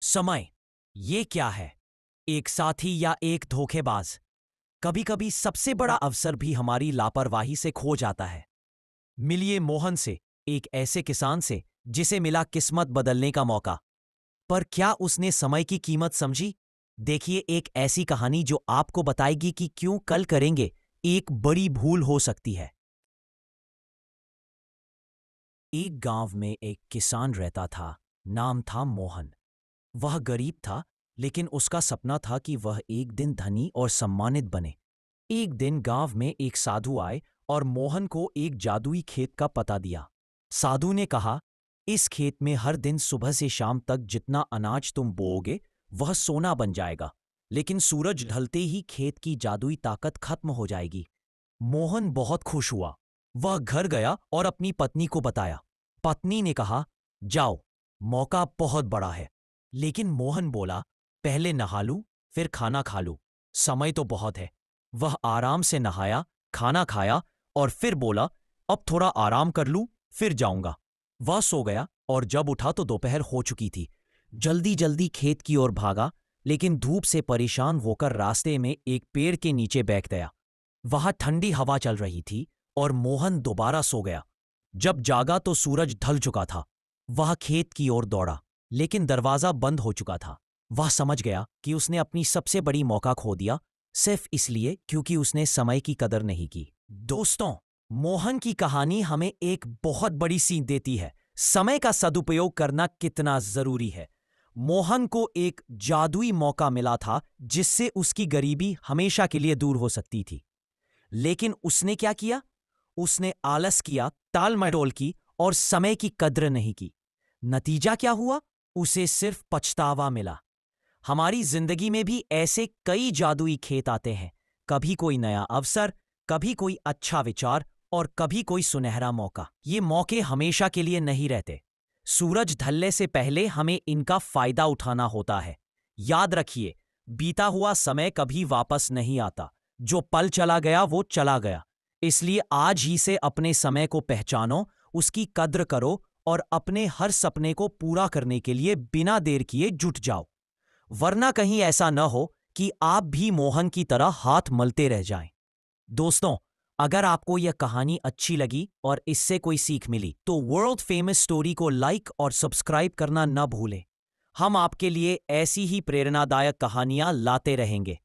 समय, ये क्या है? एक साथी या एक धोखेबाज? कभी कभी सबसे बड़ा अवसर भी हमारी लापरवाही से खो जाता है। मिलिए मोहन से, एक ऐसे किसान से जिसे मिला किस्मत बदलने का मौका। पर क्या उसने समय की कीमत समझी? देखिए एक ऐसी कहानी जो आपको बताएगी कि क्यों कल करेंगे एक बड़ी भूल हो सकती है। एक गांव में एक किसान रहता था। नाम था मोहन। वह गरीब था, लेकिन उसका सपना था कि वह एक दिन धनी और सम्मानित बने। एक दिन गांव में एक साधु आए और मोहन को एक जादुई खेत का पता दिया। साधु ने कहा, इस खेत में हर दिन सुबह से शाम तक जितना अनाज तुम बोओगे वह सोना बन जाएगा, लेकिन सूरज ढलते ही खेत की जादुई ताकत खत्म हो जाएगी। मोहन बहुत खुश हुआ। वह घर गया और अपनी पत्नी को बताया। पत्नी ने कहा, जाओ, मौका बहुत बड़ा है। लेकिन मोहन बोला, पहले नहा लूं, फिर खाना खा लूं, समय तो बहुत है। वह आराम से नहाया, खाना खाया और फिर बोला, अब थोड़ा आराम कर लूं, फिर जाऊंगा। वह सो गया और जब उठा तो दोपहर हो चुकी थी। जल्दी जल्दी खेत की ओर भागा, लेकिन धूप से परेशान होकर रास्ते में एक पेड़ के नीचे बैठ गया। वहां ठंडी हवा चल रही थी और मोहन दोबारा सो गया। जब जागा तो सूरज ढल चुका था। वह खेत की ओर दौड़ा, लेकिन दरवाजा बंद हो चुका था। वह समझ गया कि उसने अपनी सबसे बड़ी मौका खो दिया, सिर्फ इसलिए क्योंकि उसने समय की कदर नहीं की। दोस्तों, मोहन की कहानी हमें एक बहुत बड़ी सीख देती है, समय का सदुपयोग करना कितना जरूरी है। मोहन को एक जादुई मौका मिला था जिससे उसकी गरीबी हमेशा के लिए दूर हो सकती थी। लेकिन उसने क्या किया? उसने आलस किया, टाल मटोल की और समय की कद्र नहीं की। नतीजा क्या हुआ? उसे सिर्फ पछतावा मिला। हमारी जिंदगी में भी ऐसे कई जादुई खेत आते हैं। कभी कोई नया अवसर, कभी कोई अच्छा विचार और कभी कोई सुनहरा मौका। ये मौके हमेशा के लिए नहीं रहते। सूरज ढलने से पहले हमें इनका फायदा उठाना होता है। याद रखिए, बीता हुआ समय कभी वापस नहीं आता। जो पल चला गया वो चला गया। इसलिए आज ही से अपने समय को पहचानो, उसकी कद्र करो और अपने हर सपने को पूरा करने के लिए बिना देर किए जुट जाओ। वरना कहीं ऐसा न हो कि आप भी मोहन की तरह हाथ मलते रह जाएं। दोस्तों, अगर आपको यह कहानी अच्छी लगी और इससे कोई सीख मिली तो वर्ल्ड फेमस स्टोरी को लाइक और सब्सक्राइब करना न भूलें। हम आपके लिए ऐसी ही प्रेरणादायक कहानियां लाते रहेंगे।